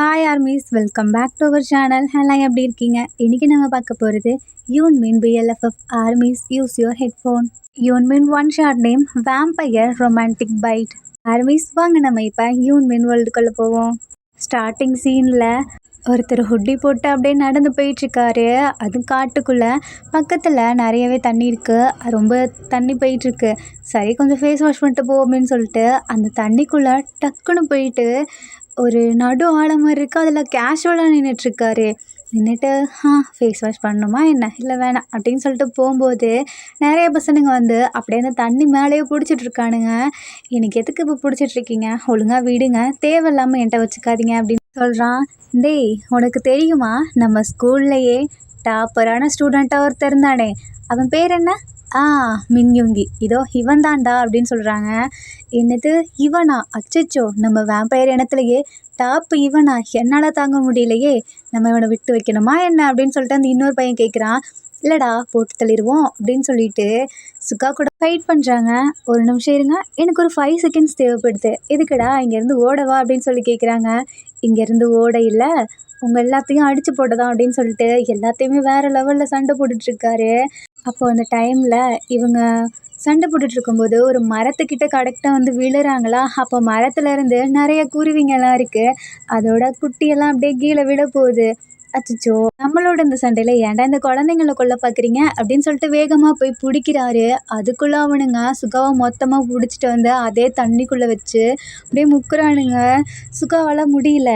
Hi armies, welcome back to our channel. எல்லாம் எப்படி இருக்கீங்க? இன்னைக்கு நம்ம பார்க்க போகிறது Yoon Min BLFF armies use your headphone. Yoon Min one short name vampire romantic bite. Armies, வாங்க நம்ம இப்போ யூன் மின் வேர்ல்டுக்குள்ளே போவோம். ஸ்டார்டிங் சீனில் ஒருத்தர் ஹுட்டி போட்டு அப்படியே நடந்து போயிட்டுருக்காரு. அது காட்டுக்குள்ளே பக்கத்தில் நிறையவே தண்ணி இருக்குது. ரொம்ப தண்ணி போயிட்டுருக்கு. சரி, கொஞ்சம் ஃபேஸ் வாஷ் பண்ணிட்டு போ அப்படின்னு சொல்லிட்டு அந்த தண்ணிக்குள்ளே டக்குன்னு போயிட்டு ஒரு நடு ஆழம் மாதிரி இருக்குது. அதில் கேஷுவலாக நின்றுட்டுருக்காரு. நின்றுட்டு ஃபேஸ் வாஷ் பண்ணணுமா என்ன, இல்லை வேணாம் அப்படின்னு சொல்லிட்டு போகும்போது நிறைய பசங்க வந்து அப்படியே அந்த தண்ணி மேலேயே பிடிச்சிட்ருக்கானுங்க. எனக்கு எதுக்கு இப்போ பிடிச்சிட்ருக்கீங்க, ஒழுங்காக விடுங்க, தேவையில்லாமல் என்கிட்ட வச்சுக்காதீங்க அப்படின்னு சொல்கிறான். டேய், உனக்கு தெரியுமா நம்ம ஸ்கூல்லையே டாப்பரான ஸ்டூடெண்ட்டாக ஒருத்தர் இருந்தானே, அவன் பேர் என்ன? மின்யுங்கி. இதோ இவன் தான்டா அப்படின்னு சொல்கிறாங்க. என்னது இவனா? அச்சச்சோ, நம்ம வேம்பயர் இனத்துலையே டாப் இவனா? என்னால் தாங்க முடியலையே, நம்ம இவனை விட்டு வைக்கணுமா என்ன அப்படின்னு சொல்லிட்டு அந்த இன்னொரு பையன் கேட்குறான். இல்லைடா, போட்டு தள்ளிடுவோம் அப்படின்னு சொல்லிட்டு சுகா கூட ஃபைட் பண்ணுறாங்க. ஒரு நிமிஷம் இருங்க, எனக்கு ஒரு 5 செகண்ட்ஸ் தேவைப்படுது. எதுக்குடா, இங்கேருந்து ஓடவா அப்படின்னு சொல்லி கேட்குறாங்க. இங்கேருந்து ஓட இல்லை, உங்கள் எல்லாத்தையும் அடித்து போட்டதான் அப்படின்னு சொல்லிட்டு எல்லாத்தையுமே வேறு லெவலில் சண்டை போட்டுட்ருக்காரு. அப்போது அந்த டைமில் இவங்க சண்டை போட்டுட்ருக்கும்போது ஒரு மரத்துக்கிட்ட கரெக்டாக வந்து விழுறாங்களா. அப்போ மரத்துலேருந்து நிறைய குருவிங்கெல்லாம் இருக்குது. அதோட குட்டியெல்லாம் அப்படியே கீழே விட போகுது. அச்சச்சோ, நம்மளோட இந்த சண்டையில் ஏன்டா இந்த குழந்தைங்கள கொல்ல பார்க்குறீங்க அப்படின்னு சொல்லிட்டு வேகமாக போய் பிடிக்கிறாரு. அதுக்குள்ளே அவனுங்க சுகாவை மொத்தமாக பிடிச்சிட்டு வந்து அதே தண்ணிக்குள்ளே வச்சு அப்படியே முக்குறானுங்க. சுகாவால் முடியல.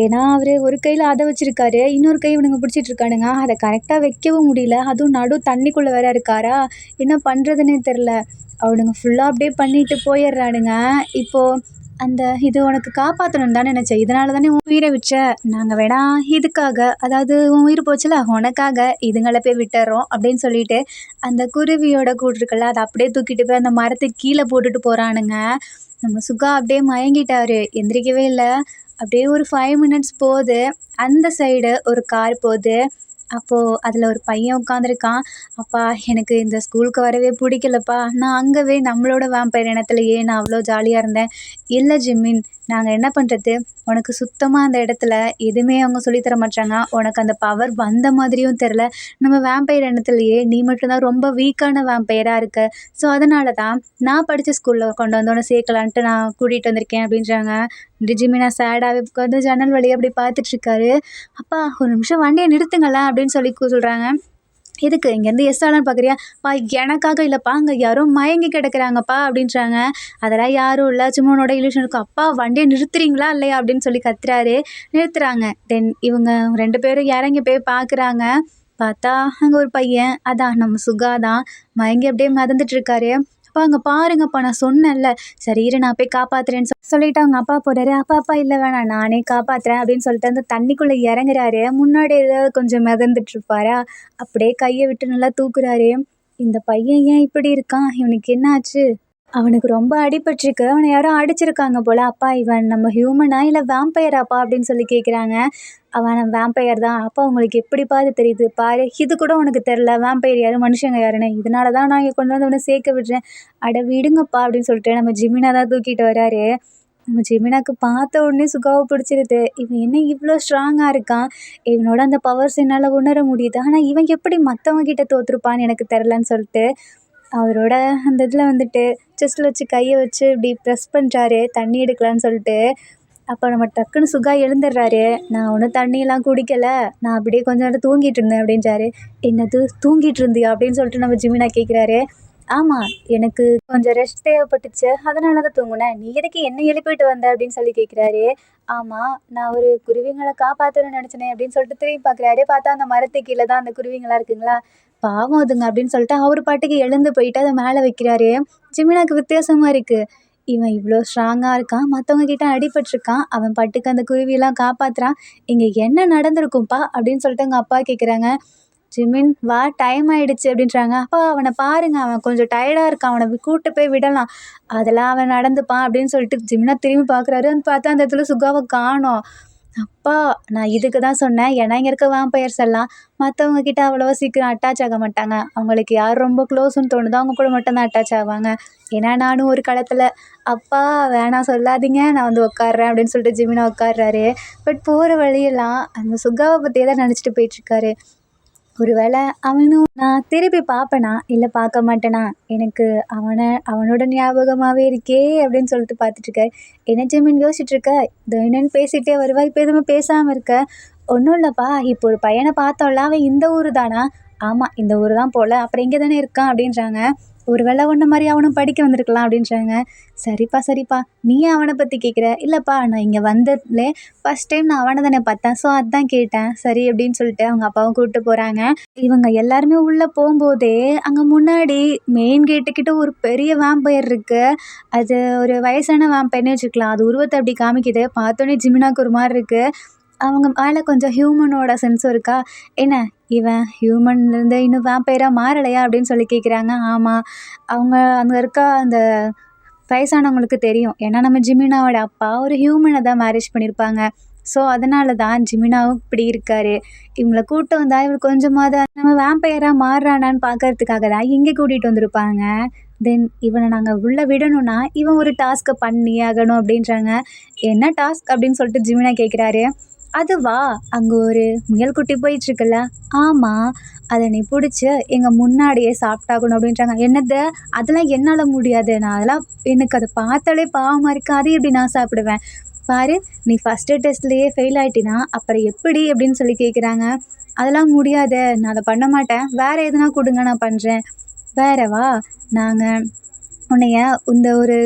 ஏன்னா அவர் ஒரு கையில் அதை வச்சுருக்காரு, இன்னொரு கை இவனுங்க பிடிச்சிட்ருக்கானுங்க. அதை கரெக்டாக வைக்கவும் முடியல. அதுவும் நடு தண்ணிக்குள்ளே வேற இருக்காரா, என்ன பண்ணுறதுன்னே தெரில. அவனுங்க ஃபுல்லாக அப்படியே பண்ணிட்டு போயிடுறானுங்க. இப்போது அந்த இது உனக்கு காப்பாற்றணும் தானே நினச்சேன், இதனால தானே உன் உயிரை விற்ற. நாங்கள் வேணா இதுக்காக, அதாவது உன் உயிர் போச்சுல உனக்காக இதுங்களை போய் விட்டுறோம் அப்படின்னு சொல்லிட்டு அந்த குருவியோட கூடு இருக்குல்ல அதை அப்படியே தூக்கிட்டு போய் அந்த மரத்துக்கு கீழே போட்டுட்டு போகிறானுங்க. நம்ம சுகா அப்படியே மயங்கிட்டாரு, எந்திரிக்கவே இல்லை. அப்படியே ஒரு 5 மினிட்ஸ் போகுது. அந்த சைடு ஒரு கார் போகுது. அப்போது அதில் ஒரு பையன் உட்காந்துருக்கான். அப்பா, எனக்கு இந்த ஸ்கூலுக்கு வரவே பிடிக்கலப்பா, நான் அங்கவே நம்மளோட வேம்பயர் இனத்துலையே நான் அவ்வளோ ஜாலியாக இருந்தேன். இல்லை ஜிம்மின், நாங்கள் என்ன பண்ணுறது, உனக்கு சுத்தமாக அந்த இடத்துல எதுவுமே அவங்க சொல்லித்தர மாட்டாங்க. உனக்கு அந்த பவர் வந்த மாதிரியும் தெரில. நம்ம வேம்பயர் இனத்துலையே நீ மட்டும்தான் ரொம்ப வீக்கான வேம்பயராக இருக்க. ஸோ அதனால தான் நான் படித்த ஸ்கூலில் கொண்டு வந்தோன்னே சேர்க்கலான்ட்டு நான் கூட்டிகிட்டு வந்திருக்கேன் அப்படின்றாங்க. ஜிமினா சேடாகவே உட்காந்து ஜன்னல் வழியாக அப்படி பார்த்துட்ருக்காரு. அப்பா, ஒரு நிமிஷம் வண்டியை நிறுத்துங்களேன் அப்படின்னு சொல்லி சொல்கிறாங்க. எதுக்கு, இங்கேருந்து எஸ் ஆளான்னு பார்க்குறியா? பா, எனக்காக இல்லைப்பா, அங்கே யாரோ மயங்கி கிடக்குறாங்கப்பா அப்படின்றாங்க. அதெல்லாம் யாரும் இல்லை, சும்மா உன்னோட இல்யூஷன் இருக்கும். அப்பா, வண்டியை நிறுத்துறீங்களா இல்லையா அப்படின்னு சொல்லி கத்துறாரு. நிறுத்துறாங்க. தென் இவங்க 2 பேரும் இறங்கி போய் பார்க்குறாங்க. பார்த்தா அங்கே ஒரு பையன், அதான் நம்ம சுகா தான், மயங்கி அப்படியே மிதந்துட்டுருக்காரு. அப்பா, அங்கே பாருங்கப்பா, நான் சொன்னேன்ல. சரி இரு, நான் போய் காப்பாற்றுறேன்னு சொல்லிட்டு அவங்க அப்பா போறாரு. அப்பா இல்லை வேணாம், நானே காப்பாற்றுறேன் அப்படின்னு சொல்லிட்டு அந்த தண்ணிக்குள்ளே இறங்குறாரு. முன்னாடி ஏதாவது கொஞ்சம் மிதந்துட்டுருப்பாரா, அப்படியே கையை விட்டு நல்லா தூக்குறாரு. இந்த பையன் ஏன் இப்படி இருக்கான், இவனுக்கு என்ன ஆச்சு? அவனுக்கு ரொம்ப அடிபட்டிருக்கு, அவனை யாரோ அடிச்சிருக்காங்க போல். அப்பா, இவன் நம்ம ஹியூமனா இல்லை வேம்பயராப்பா அப்படின்னு சொல்லி கேட்குறாங்க. அவன் வேம்பயர் தான். அப்பா, உங்களுக்கு எப்படிப்பா அது தெரியுது, பாரு, இது கூட உனக்கு தெரில வேம்பயர் யார் மனுஷங்க யாருன்னு, இதனால தான் நான் இங்கே கொண்டு வந்து அவனை சேர்க்க விடுறேன். அட விடுங்கப்பா அப்படின்னு சொல்லிட்டு நம்ம ஜிமினா தான் தூக்கிட்டு வராரு. நம்ம ஜிமினாக்கு பார்த்த உடனே சுகாவை பிடிச்சிருது. இவன் என்ன இவ்வளோ ஸ்ட்ராங்காக இருக்கான், இவனோட அந்த பவர்ஸ் என்னால் உணர முடியுது, ஆனால் இவன் எப்படி மற்றவங்க கிட்ட தோற்றுப்பான்னு எனக்கு தெரிலன்னு சொல்லிட்டு அவரோட அந்த இதில் வந்துட்டு செஸ்ட்டில் வச்சு கையை வச்சு இப்படி ப்ரெஸ் பண்ணுறாரு, தண்ணி எடுக்கலான்னு சொல்லிட்டு. அப்போ நம்ம டக்குன்னு சுகா எழுந்துடுறாரு. நான் ஒன்றும் தண்ணியெல்லாம் குடிக்கலை, நான் அப்படியே கொஞ்ச நேரம் தூங்கிட்டு இருந்தேன் அப்படின்றாரு. என்னது, தூங்கிட்டு இருந்தியா அப்படின்னு சொல்லிட்டு நம்ம ஜிமினா கேட்குறாரு. ஆமாம், எனக்கு கொஞ்சம் ரெஸ்ட் தேவைப்பட்டுச்சு, அதனால தான் தூங்குனேன். நீ எதுக்கு என்ன எழுப்பிட்டு வந்த அப்படின்னு சொல்லி கேட்குறாரு. ஆமாம், நான் ஒரு குருவிங்களை காப்பாற்றணும்னு நினச்சினேன் அப்படின்னு சொல்லிட்டு திரும்பி பார்க்குறாரு. பார்த்தா அந்த மரத்துக்கு கீழே தான் அந்த குருவிங்களாம் இருக்குங்களா. பாவம் அதுங்க அப்படின்னு சொல்லிட்டு அவர் பாட்டுக்கு எழுந்து போயிட்டு அதை மேலே வைக்கிறாரு. ஜிமினாக்கு வித்தியாசமாக இருக்குது. இவன் இவ்வளோ ஸ்ட்ராங்காக இருக்கான், மற்றவங்க கிட்ட அடிபட்டிருக்கான், அவன் பாட்டுக்கு அந்த குருவியெல்லாம் காப்பாற்றுறான். இங்கே என்ன நடந்திருக்கும்ப்பா அப்படின்னு சொல்லிட்டு எங்கள் அப்பா கேட்குறாங்க. ஜிமின், வா, டைம் ஆயிடுச்சு அப்படின்றாங்க. அப்பா, அவனை பாருங்க, அவன் கொஞ்சம் டயர்டாக இருக்கான், அவனை கூட்டு போய் விடலாம், அதெல்லாம் அவன் நடந்துப்பான் அப்படின்னு சொல்லிட்டு ஜிமினா திரும்பி பார்க்குறாரு. பார்த்தா அந்த இடத்துல சுகாவை காணோம். அப்பா நான் இதுக்கு தான் சொன்னேன். ஏன்னா இங்க இருக்க வேம்பயர்ஸ் எல்லாம் மத்தவங்க கிட்ட அவ்வளவா சீக்கிரம் அட்டாச் ஆக மாட்டாங்க. அவங்களுக்கு யார் ரொம்ப க்ளோஸ்ன்னு தோணுதோ அவங்க கூட மட்டும் தான் அட்டாச் ஆவாங்க. ஏன்னா நானும் ஒரு காலத்துல, "அப்பா வேணாம் சொல்லாதீங்க. நான் வந்து உட்கார்றேன்" அப்படின்னு சொல்லிட்டு ஜிமினா உட்கார்றாரு. பட் போற வழியெல்லாம் அந்த சுகாவ பத்தியே தான் நெனச்சுட்டு போயிட்டுருக்காரு. ஒரு வேளை அவனும் நான் திருப்பி பார்ப்பேனா? இல்ல பார்க்க மாட்டேனா? எனக்கு அவனோட ஞாபகமாவே இருக்கே! அப்படின்னு சொல்லிட்டு பார்த்துட்டுருக்காரு. என்ன ஜெமின் யோசிச்சுட்ருக்க? இதோ என்னன்னு பேசிட்டே வருவா. இப்ப எதுவுமே பேசாம இருக்க? ஒன்றும் இல்லப்பா. இப்போ ஒரு பையன பார்த்தோம்ல, அவன் இந்த ஊரு தானா? ஆமா, இந்த ஊரு தான் போல. அப்புறம் இங்க தானே இருக்கான் அப்படின்றாங்க. ஒரு வேளை உன்ன மாரி அவனும் படிக்க வந்திருக்கலாம் அப்படின்றாங்க. சரிப்பா, சரிப்பா. நீ ஏன் அவன பத்தி கேட்குற? இல்லப்பா நான் இங்க வந்ததுலே ஃபர்ஸ்ட் டைம் நான் அவன தானே பார்த்தேன். ஸோ அதான் கேட்டேன். சரி அப்படின்னு சொல்லிட்டு அவங்க அப்பாவும் கூட்டு போறாங்க. இவங்க எல்லாருமே உள்ள போம்போதே, அங்க முன்னாடி மெயின் கேட்டுக்கிட்ட ஒரு பெரிய வேம்பயர் இருக்கு. அது ஒரு வயசான வேம்பயர்னே வச்சுக்கலாம். அது உருவத்த அப்படி காமிக்குது. பார்த்தோனே ஜிமினாக்கு ஒரு மாரி இருக்கு. அவங்க மேல கொஞ்சம் ஹியூமனோட சென்ஸும் இருக்கா. "என்ன இவன் ஹியூமன்லேருந்து இன்னும் வேம்பயரா மாறலையா?" அப்படின்னு சொல்லி கேட்குறாங்க. ஆமா. அவங்க அங்க இருக்க அந்த வயசானவங்களுக்கு தெரியும். ஏன்னா நம்ம ஜிமினாவோட அப்பா ஒரு ஹியூமன தான் மேரேஜ் பண்ணியிருப்பாங்க. ஸோ அதனால தான் ஜிமினாவும் இப்படி இருக்காரு. இவங்கள கூட்டு வந்தா இவரு கொஞ்சமாவது நம்ம வேம்பயரா மாறுறானான்னு பார்க்கறதுக்காக தான் இங்க கூட்டிட்டு வந்திருப்பாங்க. தென் இவன நாங்க உள்ள விடணும்னா, இவன் ஒரு டாஸ்க்க பண்ணியே ஆகணும் அப்படின்றாங்க. என்ன டாஸ்க் அப்படின்னு சொல்லிட்டு ஜிமினா கேட்குறாரு. அதுவா? அங்க ஒரு முயல் குட்டி போயிட்டுருக்குல்ல. ஆமா. அத நீ புடிச்சு எங்க முன்னாடியே சாப்பிட்டாகணும் அப்படின்றாங்க. என்னது? அதெல்லாம் என்னால முடியாது. நான் அதெல்லாம் எனக்கு அத பார்த்தாலே பாவமா இருக்கு. அது எப்படி நான் சாப்பிடுவேன்? பாரு, நீ ஃபர்ஸ்ட்டு டெஸ்ட்லயே ஃபெயில் ஆயிட்டினா, அப்புறம் எப்படி? அப்படின்னு சொல்லி கேட்குறாங்க. அதெல்லாம் முடியாது. நான் அத பண்ண மாட்டேன். வேற எதுனா குடுங்க நான் பண்றேன். வேறவா? நாங்க உன்னைய இந்த ஒரு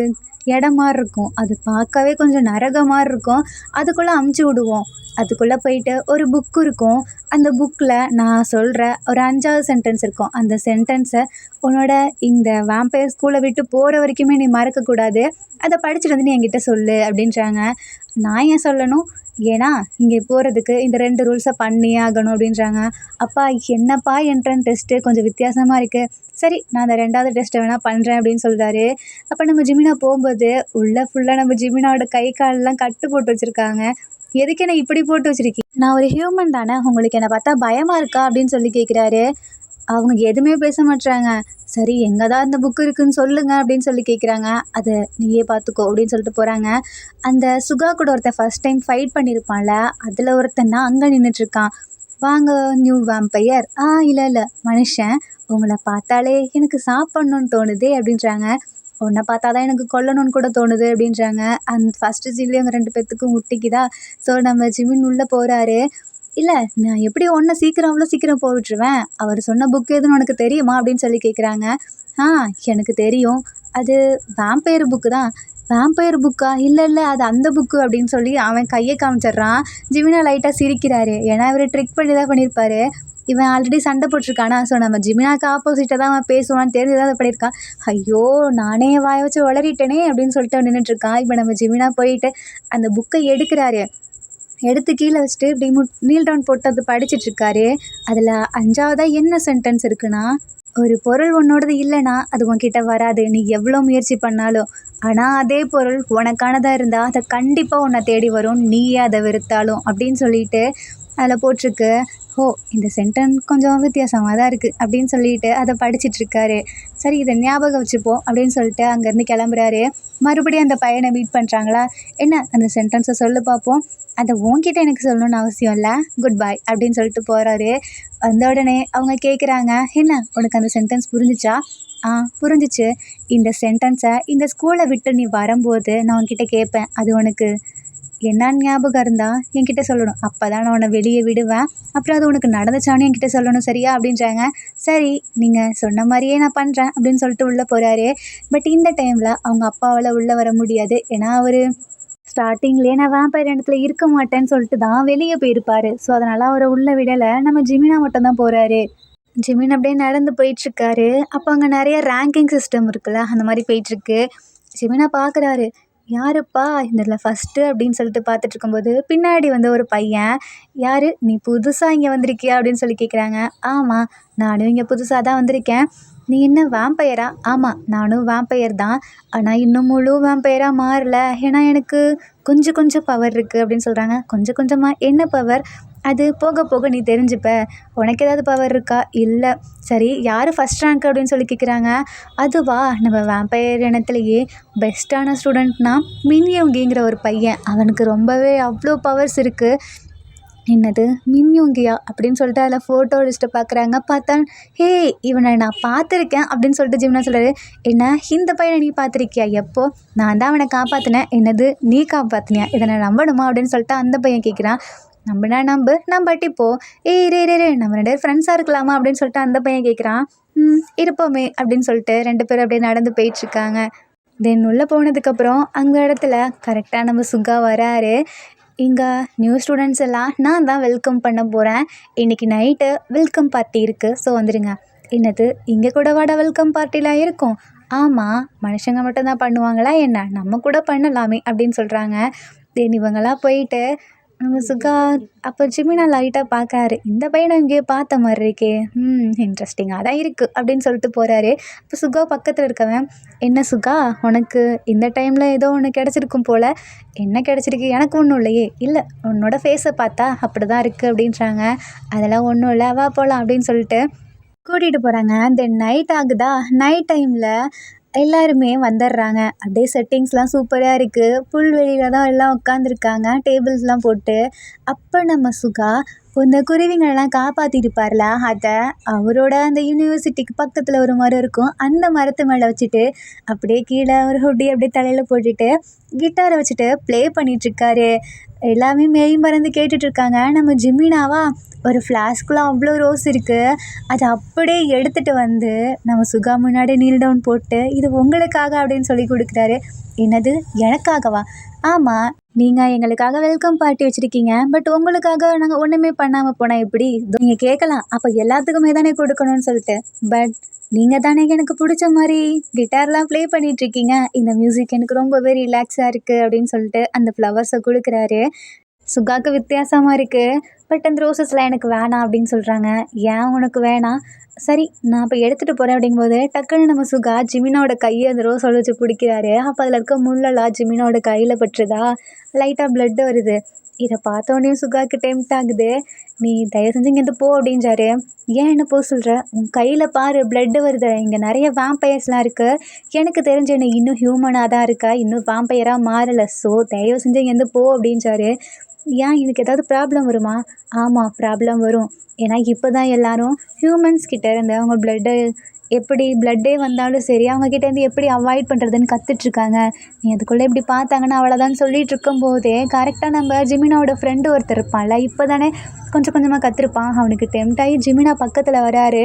இடம் மாரி இருக்கும். அது பார்க்கவே கொஞ்சம் நரகம் மாரி இருக்கும். அதுக்குள்ள அமுச்சு விடுவோம். அதுக்குள்ள போயிட்டு ஒரு புக் இருக்கும். அந்த புக்ல நான் சொல்ற ஒரு 5வது சென்டென்ஸ் இருக்கும். அந்த சென்டென்ஸ உன்னோட இந்த வேம்பயர் ஸ்கூல விட்டு போற வரைக்குமே நீ மறக்கக்கூடாது. அத படிச்சுட்டு வந்து நீ என்கிட்ட சொல்லு அப்படின்றாங்க. நான் ஏன் சொல்லணும்? ஏன்னா இங்கே போறதுக்கு இந்த 2 ரூல்ஸ பண்ணியே ஆகணும் அப்படின்றாங்க. அப்பா என்னப்பா என்ட்ரன்ஸ் டெஸ்ட்டு கொஞ்சம் வித்தியாசமா இருக்கு. சரி நான் அந்த 2வது டெஸ்ட்ட வேணா பண்றேன் அப்படின்னு சொல்றாரு. அப்ப நம்ம ஜிமினா போம்போது, உள்ள ஃபுல்லா நம்ம ஜிமினாவோட கை கால்லாம் கட்டு போட்டு வச்சிருக்காங்க. "எதுக்கு என்ன இப்படி போட்டு வச்சிருக்கீங்க? நான் ஒரு ஹியூமன் தானே. உங்களுக்கு என்ன பார்த்தா பயமா இருக்கா?" அப்படின்னு சொல்லி கேட்குறாரு. அவங்க எதுவுமே பேச மாட்றாங்க. "சரி எங்க தான் இந்த புக் இருக்குன்னு சொல்லுங்க" அப்படின்னு சொல்லி கேட்குறாங்க. "அத நீயே பார்த்துக்கோ" அப்படின்னு சொல்லிட்டு போறாங்க. அந்த சுகா கூட ஒருத்தன் ஃபர்ஸ்ட் டைம் ஃபைட் பண்ணியிருப்பான்ல, அதுல ஒருத்தன் தான் அங்க நின்னுட்ருக்கான். "வாங்க நியூ வேம்பயர்." இல்ல இல்ல மனுஷன். "உங்கள பார்த்தாலே எனக்கு சாப்பிடணும்னு தோணுதே" அப்படின்றாங்க. "உன்ன பார்த்தா தான் எனக்கு கொல்லணும்னு கூட தோணுது" அப்படின்றாங்க. ஃபர்ஸ்ட்டு சீன்லயே அவங்க 2 பேத்துக்கும் முட்டிக்குதா. ஸோ நம்ம ஜிமின் உள்ள போறாரு. "இல்ல நான் எப்படி உன்ன சீக்கிரம் அவ்வளோ சீக்கிரம் போ விட்டுருவேன். அவரு சொன்ன புக் எதுன்னு உனக்கு தெரியுமா?" அப்படின்னு சொல்லி கேட்குறாங்க. "ஆ எனக்கு தெரியும். அது வேம்பயர் புக்கு தான்." "வேம்பயர் புக்கா? இல்ல இல்ல அது அந்த புக்கு" அப்படின்னு சொல்லி அவன் கைய காமிச்சிடுறான். ஜிமினா லைட்டா சிரிக்கிறாரு. ஏன்னா இவரு ட்ரிக் பண்ணி தான் பண்ணியிருப்பாரு. இவன் ஆல்ரெடி சண்டை போட்டுருக்கானா, ஸோ நம்ம ஜிமினாக்கு ஆப்போசிட்டா தான் அவன் பேசுவான்னு தெரிஞ்சு தான் அத பண்ணியிருக்கான். "ஐயோ! நானே என் வாய வச்சு உளறிட்டேனே" அப்படின்னு சொல்லிட்டு அவன் நின்னுட்டுருக்கான். இப்ப நம்ம ஜிமினா போயிட்டு அந்த புக்க எடுக்குறாரு. எடுத்து கீழ வச்சுட்டு இப்படி நீல் டவுன் போட்டு அது படிச்சுட்ருக்காரு. அதில 5வதா என்ன சென்டென்ஸ் இருக்குன்னா, "ஒரு பொருள் உன்னோடது இல்லன்னா, அது உன்கிட்ட வராது. நீ எவ்வளோ முயற்சி பண்ணாலும். ஆனா அதே பொருள் உனக்கானதா இருந்தா, அது கண்டிப்பா உன்ன தேடி வரும். நீயே அத வெறுத்தாலும்." அப்படின்னு சொல்லிட்டு அதில போட்டிருக்கு. "ஓ! இந்த சென்டென்ஸ் கொஞ்சம் வித்தியாசமா தான் இருக்கு." அப்படின்னு சொல்லிட்டு அத படிச்சுட்ருக்காரு. சரி இத ஞாபகம் வச்சுப்போம் அப்படின்னு சொல்லிட்டு அங்கேருந்து கிளம்புறாரு. மறுபடியும் அந்த பையன மீட் பண்றாங்களா, "என்ன அந்த சென்டென்ஸ சொல்லு பார்ப்போம்." "அத உன்கிட்ட எனக்கு சொல்லணும்னு அவசியம் இல்ல. குட் பை" அப்படின்னு சொல்லிட்டு போறாரு. வந்த உடனே அவங்க கேட்குறாங்க, "என்ன உனக்கு அந்த சென்டென்ஸ் புரிஞ்சுச்சா?" "ஆ புரிஞ்சுச்சு. இந்த சென்டென்ஸ இந்த ஸ்கூல விட்டு நீ வரும்போது நான் உன்கிட்ட கேட்பேன். அது உனக்கு என்னான்னு ஞாபகம் இருந்தா என்கிட்ட சொல்லணும். அப்பதான் நான் உன்ன வெளிய விடுவேன். அப்புறம் அது உனக்கு நடந்துச்சான்னு என்கிட்ட சொல்லணும் சரியா?" அப்படின்றாங்க. "சரி, நீங்க சொன்ன மாரியே நான் பண்றேன்" அப்படின்னு சொல்லிட்டு உள்ள போறாரு. பட் இந்த டைம்ல அவங்க அப்பாவால உள்ள வர முடியாது. ஏன்னா அவரு ஸ்டார்ட்டிங்லயே நான் வேம்பயர் இடத்துல இருக்க மாட்டேன்னு சொல்லிட்டு தான் வெளிய போயிருப்பாரு. ஸோ அதனால அவர உள்ள விடல. நம்ம ஜிமினா மட்டும் தான் போறாரு. ஜிமின் அப்படியே நடந்து போயிட்டுருக்காரு. அப்போ அங்க நெறைய ரேங்கிங் சிஸ்டம் இருக்குல்ல, அந்த மாரி போயிட்டுருக்கு. ஜிமினா பார்க்குறாரு. "யாருப்பா இதில ஃபர்ஸ்ட்டு?" அப்படின்னு சொல்லிட்டு பார்த்துட்டு இருக்கும்போது, பின்னாடி வந்து ஒரு பையன், "யாரு? நீ புதுசா இங்க வந்திருக்கியா?" அப்படின்னு சொல்லி கேட்குறாங்க. "ஆமா, நானும் இங்க புதுசா தான் வந்திருக்கேன். நீ என்ன வேம்பயரா? ஆமாம், நானும் வேம்பயர் தான். ஆனால் இன்னும் முழு வேம்பயராக மாறல. ஏன்னா எனக்கு கொஞ்சம் கொஞ்சம் பவர் இருக்குது அப்படின்னு சொல்கிறாங்க. கொஞ்சம் கொஞ்சமாக என்ன பவர்? அது போக போக நீ தெரிஞ்சுப்ப. உனக்கு ஏதாவது பவர் இருக்கா? இல்லை. சரி, யார் ஃபஸ்ட் ரேங்க் அப்படின்னு சொல்லி கேட்குறாங்க. அதுவா, நம்ம வேம்பயர் இனத்துலேயே பெஸ்ட்டான ஸ்டூடெண்ட்னா மின்யோங்கிங்கிற ஒரு பையன். அவனுக்கு ரொம்பவே அவ்வளோ பவர்ஸ் இருக்குது. என்னது மின்யோங்கியா அப்படின்னு சொல்லிட்டு அதில் ஃபோட்டோ லிஸ்ட்டை பார்க்குறாங்க. பார்த்தா, ஹே, இவனை நான் பார்த்துருக்கேன் அப்படின்னு சொல்லிட்டு ஜிம்னா சொல்கிறாரு. என்ன, இந்த பையனை நீ பார்த்துருக்கியா? எப்போ? நான் தான் அவனை காப்பாற்றினேன். என்னது, நீ காப்பாற்றினியா? இதை நான் நம்பணுமா அப்படின்னு சொல்லிட்டு அந்த பையன் கேட்குறான். நம்பினா நம்பு, நம்பாட்டி போ. ஏய் ரே நம்ம 2 பேரும் ஃப்ரெண்ட்ஸாக இருக்கலாமா அப்படின்னு சொல்லிட்டு அந்த பையன் கேட்குறான். இருப்போமே அப்படின்னு சொல்லிட்டு 2 பேரும் அப்படியே நடந்து போயிட்டுருக்காங்க. தென் உள்ளே போனதுக்கப்புறம் அந்த இடத்துல கரெக்டாக நம்ம சுகா வராரு. இங்கே நியூ ஸ்டூடெண்ட்ஸ் எல்லாம் நான் தான் வெல்கம் பண்ண போகிறேன். இன்றைக்கி நைட்டு வெல்கம் பார்ட்டி இருக்குது, ஸோ வந்துடுங்க. என்னது, இங்கே கூட வாடா வெல்கம் பார்ட்டிலாம் இருக்கும்? ஆமாம், மனுஷங்க மட்டும்தான் பண்ணுவாங்களா என்ன? நம்ம கூட பண்ணலாமே அப்படின்னு சொல்கிறாங்க. தென் இவங்கெல்லாம் போயிட்டு நம்ம சுகா அப்போ ஜிமினா லைட்டாக பார்க்காரு. இந்த பையனை இங்கேயே பார்த்த மாதிரி இருக்கே, இன்ட்ரெஸ்டிங்காக தான் இருக்குது அப்படின்னு சொல்லிட்டு போகிறாரு. இப்போ சுகா பக்கத்தில் இருக்கவன், என்ன சுகா, உனக்கு இந்த டைமில் ஏதோ ஒன்று கிடச்சிருக்கும் போல். என்ன கிடச்சிருக்கு? எனக்கு ஒன்றும் இல்லையே. இல்லை, உன்னோட ஃபேஸை பார்த்தா அப்படி தான் இருக்குது அப்படின்றாங்க. அதெல்லாம் ஒன்றும் இல்லை, வா போகலாம் அப்படின்னு சொல்லிட்டு கூட்டிகிட்டு போகிறாங்க. தென் நைட் ஆகுதா. நைட் டைமில் எல்லாருமே வந்துடுறாங்க. அப்படியே செட்டிங்ஸ்லாம் சூப்பராக இருக்குது. புல்வெளியில் தான் எல்லாம் உட்காந்துருக்காங்க, டேபிள்ஸ்லாம் போட்டு. அப்போ நம்ம சுகா இந்த குருவிங்களெல்லாம் காப்பாற்றிருப்பார்ல, அதை அவரோட அந்த யூனிவர்சிட்டிக்கு பக்கத்தில் ஒரு மரம் இருக்கும், அந்த மரத்து மேலே வச்சுட்டு அப்படியே கீழே ஒரு ஹுட்டி அப்படியே தலையில் போட்டுட்டு கிட்டாரை வச்சுட்டு ப்ளே பண்ணிகிட்ருக்காரு. எல்லாமே மெய் மறந்து கேட்டுட்ருக்காங்க. நம்ம ஜிமினாவா ஒரு ஃப்ளாஸ்க்குள்ளே அவ்வளோ ரோஸ் இருக்குது. அதை அப்படியே எடுத்துகிட்டு வந்து நம்ம சுகா முன்னாடி நீல் டவுன் போட்டு, இது உங்களுக்காக அப்படின்னு சொல்லி கொடுக்குறாரு. என்னது, எனக்காகவா? ஆமாம், நீங்கள் எங்களுக்காக வெல்கம் பார்ட்டி வச்சுருக்கீங்க, பட் உங்களுக்காக நாங்கள் ஒன்றுமே பண்ணாமல் போனால் எப்படி? நீங்கள் கேட்கலாம், அப்போ எல்லாத்துக்குமே தானே கொடுக்கணும்னு சொல்லிட்டு. பட் நீங்கள் தானே எனக்கு பிடிச்ச மாதிரி கிட்டார்லாம் ப்ளே பண்ணிகிட்ருக்கீங்க. இந்த மியூசிக் எனக்கு ரொம்பவே ரிலாக்ஸாக இருக்குது அப்படின்னு சொல்லிட்டு அந்த ஃப்ளவர்ஸை கொடுக்குறாரு. சுகாவுக்கு வித்தியாசமாக இருக்குது. பட் அந்த ரோசஸ்லாம் எனக்கு வேணாம் அப்படின்னு சொல்கிறாங்க. ஏன் உனக்கு வேணாம்? சரி, நான் இப்போ எடுத்துகிட்டு போகிறேன் அப்படிங்கும்போது டக்குன்னு நம்ம சுகா ஜிமினாவோட கையை அந்த ரோஸோட வச்சு பிடிக்கிறாரு. அப்போ அதில் இருக்க முள்ளெல்லாம் ஜிமினாவோட கையில் பட்டுருதா, லைட்டாக ப்ளட்டு வருது. இதை பார்த்தோன்னே சுகாவுக்கு டெம்ட் ஆகுது. நீ தயவு செஞ்சு இங்கேருந்து போ அப்படின்றாரு. ஏன் என்ன போக சொல்கிற? உன் கையில் பாரு, ப்ளட்டு வருது. இங்கே நிறைய வேம்பயர்ஸ்லாம் இருக்குது. எனக்கு தெரிஞ்ச என்ன இன்னும் ஹியூமனாக தான் இருக்கா, இன்னும் வேம்பயராக மாறலை. ஸோ தயவு செஞ்சு இங்கேருந்து போ அப்படின்றாரு. ஏன், எனக்கு ஏதாவது ப்ராப்ளம் வருமா? ஆமாம், ப்ராப்ளம் வரும். ஏன்னா இப்போ தான் எல்லோரும் ஹியூமன்ஸ் கிட்ட இருந்து அவங்க ப்ளட்டை எப்படி ப்ளட்டே வந்தாலும் சரி அவங்கக்கிட்டேருந்து எப்படி அவாய்ட் பண்ணுறதுன்னு கற்றுட்ருக்காங்க. நீ அதுக்குள்ளே இப்படி பார்த்தாங்கன்னா அவ்வளோதான் சொல்லிகிட்டு இருக்கும்போதே கரெக்டாக நம்ம ஜிமினாவோட ஃப்ரெண்டு ஒருத்தர் இருப்பான்ல, இப்போ தானே கொஞ்சம் கொஞ்சமாக கற்றுருப்பான். அவனுக்கு டெம்ட் ஆகி ஜிமினா பக்கத்தில் வராரு.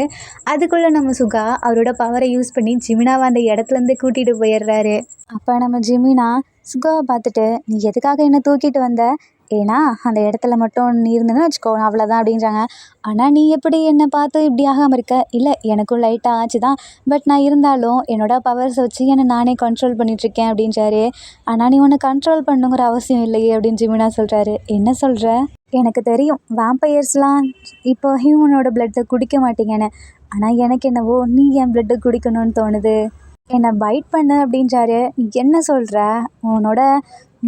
அதுக்குள்ளே நம்ம சுகா அவரோட பவரை யூஸ் பண்ணி ஜிமினாவை அந்த இடத்துலேருந்து கூட்டிகிட்டு போயிடுறாரு. அப்போ நம்ம ஜிமினா சுகாவை பார்த்துட்டு, நீ எதுக்காக என்னை தூக்கிட்டு வந்த? ஏன்னா அந்த இடத்துல மட்டும் நீ இருந்ததுன்னு வச்சுக்கோ, அவ்வளோதான் அப்படின்றாங்க. ஆனால் நீ எப்படி என்னை பார்த்து இப்படி ஆகாமல் இருக்க? இல்லை, எனக்கும் லைட்டாக ஆச்சு தான். பட் நான் இருந்தாலும் என்னோட பவர்ஸை வச்சு என்னை நானே கண்ட்ரோல் பண்ணிகிட்ருக்கேன் அப்படின்றாரு. ஆனால் நீ உன்னை கண்ட்ரோல் பண்ணுங்கிற அவசியம் இல்லையே அப்படின்னு ஜிமினா சொல்கிறாரு. என்ன சொல்கிற? எனக்கு தெரியும் வேம்பயர்ஸ்லாம் இப்போ ஹியூமனோட ப்ளட்டை குடிக்க மாட்டீங்கன்னு. ஆனால் எனக்கு என்னவோ நீ என் ப்ளட்டை குடிக்கணும்னு தோணுது. என்னை பைட் பண்ணு அப்படின்றாரு. நீ என்ன சொல்கிற? உன்னோட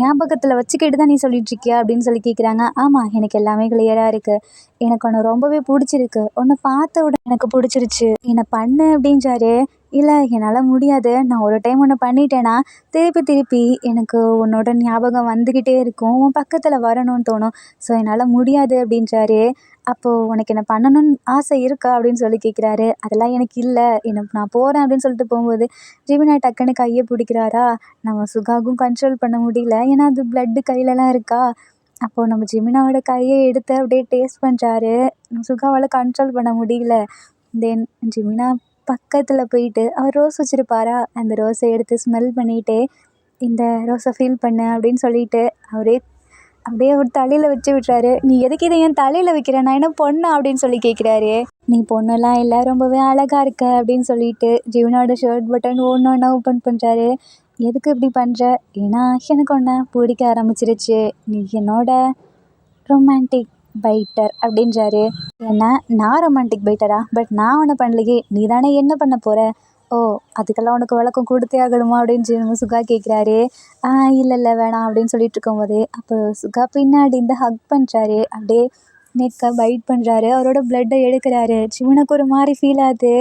ஞாபகத்தில் வச்சுக்கிட்டு தான் நீ சொல்லிகிட்ருக்கியா அப்படின்னு சொல்லி கேட்குறாங்க. ஆமாம், எனக்கு எல்லாமே கிளியராக இருக்குது. எனக்கு ஒன்று ரொம்பவே பிடிச்சிருக்கு. ஒன்று பார்த்த உடனே எனக்கு பிடிச்சிருச்சு. என்னை பண்ணு அப்படின்றாரு. இல்லை, என்னால் முடியாது. நான் ஒரு டைம் ஒன்று பண்ணிட்டேன்னா திருப்பி திருப்பி எனக்கு உன்னோட ஞாபகம் வந்துக்கிட்டே இருக்கும், உன் பக்கத்தில் வரணும்னு தோணும். ஸோ என்னால் முடியாது அப்படின்றாரு. அப்போது உனக்கு என்ன பண்ணணும்னு ஆசை இருக்கா அப்படின்னு சொல்லி கேட்குறாரு. அதெல்லாம் எனக்கு இல்லை, நான் போகிறேன் அப்படின்னு சொல்லிட்டு போகும்போது ஜிமினா டக்குன்னு கையை பிடிக்கிறாரா. நம்ம சுகாவும் கண்ட்ரோல் பண்ண முடியல, ஏன்னா அது ப்ளட்டு கையிலலாம் இருக்கா. அப்போது நம்ம ஜிமினாவோட கையை எடுத்து அப்படியே டேஸ்ட் பண்ணுறாரு. சுகாவால் கண்ட்ரோல் பண்ண முடியல. தென் ஜிமினா பக்கத்தில் போயிட்டு அவர் ரோஸ் வச்சுருப்பாரா, அந்த ரோஸை எடுத்து ஸ்மெல் பண்ணிகிட்டே, இந்த ரோஸை ஃபீல் பண்ணு அப்படின்னு சொல்லிட்டு அவரே அப்படியே ஒரு தலையில் வச்சு விட்றாரு. நீ எதுக்கு இதை என் தலையில் வைக்கிற? நான் என்ன பொண்ணா அப்படின்னு சொல்லி கேட்குறாரு. நீ பொண்ணெல்லாம் இல்லை, ரொம்பவே அழகாக இருக்க அப்படின்னு சொல்லிட்டு ஜிமினாவோட ஷர்ட் பட்டன் ஒன்று ஒன்றா ஓப்பன் பண்ணுறாரு. எதுக்கு இப்படி பண்ணுற? ஏன்னா எனக்கு ஒன்று பிடிக்க ஆரம்பிச்சிருச்சு. நீ என்னோட ரொமான்டிக் பைட்டர் அப்படின்றாரு. ஏன்னா நான் ரொமான்டிக் பைட்டரா? பட் நான் ஒன்றும் பண்ணலையே, நீ தானே என்ன பண்ண போகிற? ஓ, அதுக்கெல்லாம் உனக்கு விளக்கம் கொடுத்தே ஆகணுமா அப்படின்னு நம்ம சுகா கேட்குறாரு. இல்லை இல்லை வேணாம் அப்படின்னு சொல்லிட்டு இருக்கும்போதே அப்போ சுகா பின்னாடி இந்த ஹக் பண்ணுறாரு. அப்படியே நெக்கை பைட் பண்ணுறாரு. அவரோட பிளட்டை எடுக்கிறாரு. சிவனுக்கு ஒரு மாதிரி ஃபீல் ஆகுது.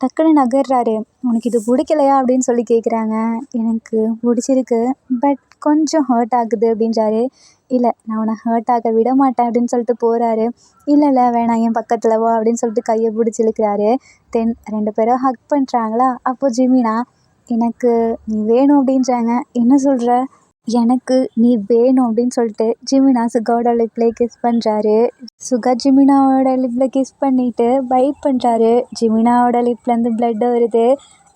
டக்குன்னு நகர்றாரு. உனக்கு இது பிடிக்கலையா அப்படின்னு சொல்லி கேட்குறாங்க. எனக்கு பிடிச்சிருக்கு, பட் கொஞ்சம் ஹர்ட் ஆகுது அப்படின்றாரு. இல்லை, நான் உன்னை ஹர்ட் ஆக விட மாட்டேன் அப்படின்னு சொல்லிட்டு போகிறாரு. இல்லை இல்லை வேணாம், என் பக்கத்தில் வா அப்படின்னு சொல்லிட்டு கையை பிடிச்சி இழுக்கிறாரு. தென் 2 பேரும் ஹக் பண்ணுறாங்களா. அப்போது ஜிமினா எனக்கு நீ வேணும் அப்படின்றாங்க. என்ன சொல்கிற? எனக்கு நீ வேணும் அப்படின்னு சொல்லிட்டு ஜிமினா சுகாவோட லிப்ல கிஸ் பண்ணுறாரு. சுகா ஜிமினாவோட லிப்பில் கிஸ் பண்ணிவிட்டு பைட் பண்ணுறாரு. ஜிமினாவோட லிப்லேருந்து பிளட் வருது.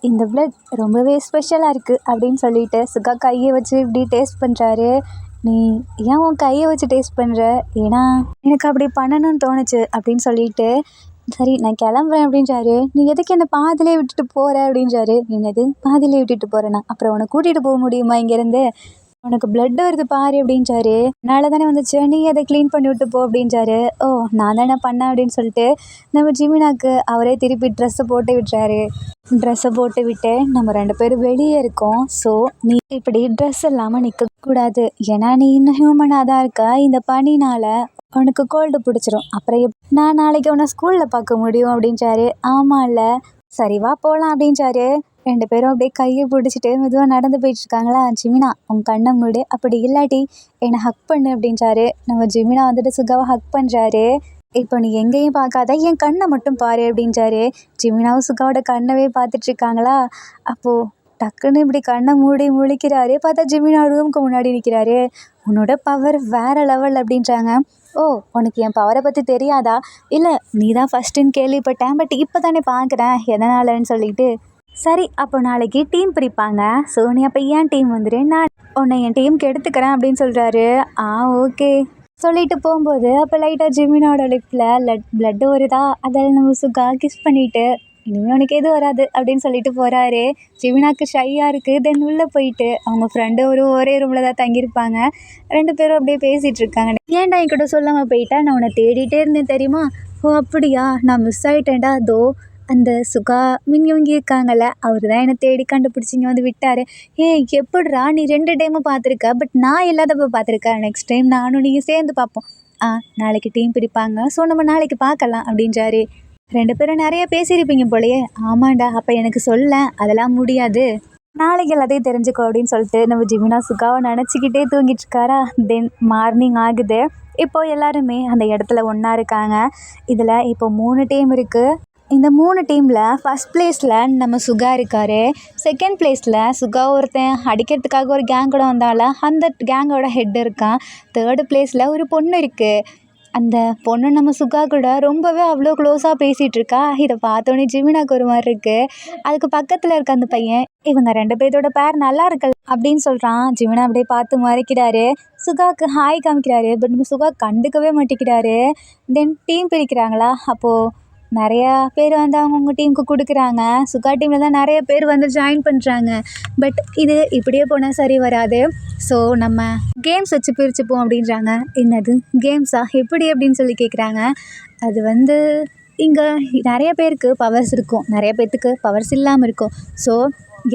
இந்த பிளட் ரொம்பவே ஸ்பெஷலாக இருக்குது அப்படின்னு சொல்லிட்டு சுகா கையை வச்சு இப்படி டேஸ்ட் பண்ணுறாரு. நீ ஏன் உன் கையை வச்சு டேஸ்ட் பண்ணுற? ஏன்னா எனக்கு அப்படி பண்ணணும்னு தோணுச்சு அப்படின்னு சொல்லிட்டு சரி நான் கிளம்புறேன் அப்படின்றாரு. நீ எதுக்கு என்னை பாதிலே விட்டுட்டு போகிற அப்படின்றாரு. என்னது பாதிலே விட்டுட்டு போகிறேன்னா? அப்புறம் உன்னை கூட்டிகிட்டு போக முடியுமா இங்கேருந்து? உனக்கு பிளட் வருது பாரு அப்படின்றாரு. அதனால தானே வந்துச்சு, நீ அதை க்ளீன் பண்ணி விட்டு போ அப்படின்றாரு. ஓ, நான் தானே பண்ணேன் அப்படின்னு சொல்லிட்டு நம்ம ஜிமினாக்கு அவரே திருப்பி ட்ரெஸ்ஸை போட்டு விட்டுறாரு. ட்ரெஸ்ஸை போட்டு விட்டு நம்ம 2 பேரும் வெளியே இருக்கோம். ஸோ நீ இப்படி ட்ரெஸ் இல்லாமல் நிற்கக்கூடாது. ஏன்னா நீ இன்னும் ஹியூமனாக தான் இருக்க. இந்த பனினால் உனக்கு கோல்டு பிடிச்சிரும். அப்புறம் நான் நாளைக்கு உன்னை ஸ்கூலில் பார்க்க முடியும் அப்படின்றாரு. ஆமாம் இல்லை, சரி வா போகலாம் அப்படின்றாரு. 2 பேரும் அப்படியே கையை பிடிச்சிட்டு மெதுவாக நடந்து போயிட்டுருக்காங்களா. ஜிமினா உன் கண்ணை மூடு, அப்படி இல்லாட்டி என்னை ஹக் பண்ணு அப்படின்றாரு. நம்ம ஜிமினா வந்துட்டு சுகாவை ஹக் பண்ணுறாரு. இப்போ நீ எங்கேயும் பார்க்காத, என் கண்ணை மட்டும் பாரு அப்படின்றாரு. ஜிமினாவும் சுகாவோட கண்ணவே பார்த்துட்ருக்காங்களா. அப்போது டக்குன்னு இப்படி கண்ணை மூடி முழிக்கிறாரு. பார்த்தா ஜிமினா ரூமுக்கு முன்னாடி நிற்கிறாரு. உன்னோட பவர் வேறு லெவல் அப்படின்றாங்க. ஓ, உனக்கு என் பவரை பற்றி தெரியாதா? இல்லை, நீ தான் ஃபஸ்ட்டுன்னு கேள்விப்பட்டேன், பட் இப்போ தானே பார்க்குறேன் எதனாலன்னு சொல்லிட்டு. சரி, அப்போ நாளைக்கு டீம் பிரிப்பாங்க. ஸோ நீ அப்போ ஏன் டீம் வந்துடு, நான் உன்னை என் டீமுக்கு எடுத்துக்கிறேன் அப்படின்னு சொல்கிறாரு. ஓகே சொல்லிட்டு போகும்போது அப்போ லைட்டாக ஜிமினோட லிப்பில் பிளட்டு வருதா. அதில் நம்ம சுகா கிஸ் பண்ணிவிட்டு இனிமேல் உனக்கு எதுவும் வராது அப்படின்னு சொல்லிட்டு போகிறாரு. ஜிமினாக்கு ஷையாக இருக்குது. தென் உள்ளே போயிட்டு அவங்க ஃப்ரெண்டு ஒரே ரூமில் தான் தங்கியிருப்பாங்க. 2 பேரும் அப்படியே பேசிகிட்டு இருக்காங்க. ஏன்டா என்கிட்ட சொல்லாமல் போயிட்டா? நான் உன்னை தேடிட்டே இருந்தேன் தெரியுமா? ஓ அப்படியா, நான் மிஸ் ஆகிட்டேன்டா. அதோ அந்த சுகா இவங்க இருக்காங்கல்ல, அவர் தான் என்னை தேடி கண்டுபிடிச்சி இங்கே வந்து விட்டார். எப்படிரா நீ 2 டைமும் பார்த்துருக்க, பட் நான் இல்லாதப்போ பார்த்துருக்கேன். நெக்ஸ்ட் டைம் நானும் நீங்கள் சேர்ந்து பார்ப்போம். நாளைக்கு டீம் பிரிப்பாங்க, ஸோ நம்ம நாளைக்கு பார்க்கலாம் அப்படின்றாரு. 2 பேரும் நிறைய பேசியிருப்பீங்க போலையே. ஆமாண்டா, அப்போ எனக்கு சொல்ல, அதெல்லாம் முடியாது, நாளைக்கு எல்லாத்தையும் தெரிஞ்சுக்கோ அப்படின்னு சொல்லிட்டு நம்ம ஜிமினா சுகாவை நினச்சிக்கிட்டே தூங்கிட்டு இருக்காரா. தென் மார்னிங் ஆகுது. இப்போது எல்லாருமே அந்த இடத்துல ஒன்றா இருக்காங்க. இதில் இப்போ 3 டீம் இருக்குது. இந்த 3 டீமில் ஃபஸ்ட் ப்ளேஸில் நம்ம சுகா இருக்கார். செகண்ட் ப்ளேஸில் சுகா ஒருத்தன் அடிக்கிறதுக்காக ஒரு கேங் கூட வந்தால அந்த கேங்கோட ஹெட் இருக்கான். தேர்டு ப்ளேஸில் ஒரு பொண்ணு இருக்குது. அந்த பொண்ணு நம்ம சுகா கூட ரொம்பவே அவ்வளோ க்ளோஸாக பேசிகிட்டு இருக்கா. இதை பார்த்தோன்னே ஜிமினாக்கு ஒரு மாதிரி இருக்குது. அதுக்கு பக்கத்தில் இருக்க அந்த பையன் இவங்க 2 பேர்த்தோட பேர் நல்லா இருக்கல் அப்படின்னு சொல்கிறான். ஜிமினா அப்படியே பார்த்து மறைக்கிறாரு. சுகாவுக்கு ஹாய் காமிக்கிறாரு. பட் நம்ம சுகா கண்டுக்கவே மாட்டேங்கிறாரு. தென் டீம் பிரிக்கிறாங்களா. அப்போது நிறையா பேர் வந்து அவங்கவுங்க டீமுக்கு கொடுக்குறாங்க. சுகா டீமில் தான் நிறைய பேர் வந்து ஜாயின் பண்ணுறாங்க. பட் இது இப்படியே போனால் சரி வராது. ஸோ நம்ம கேம்ஸ் வச்சு பிரிச்சுப்போம் அப்படின்றாங்க. என்னது கேம்ஸா, எப்படி அப்படின்னு சொல்லி கேட்குறாங்க. அது வந்து இங்கே நிறைய பேருக்கு பவர்ஸ் இருக்கும், நிறைய பேர்த்துக்கு பவர்ஸ் இல்லாமல் இருக்கும். ஸோ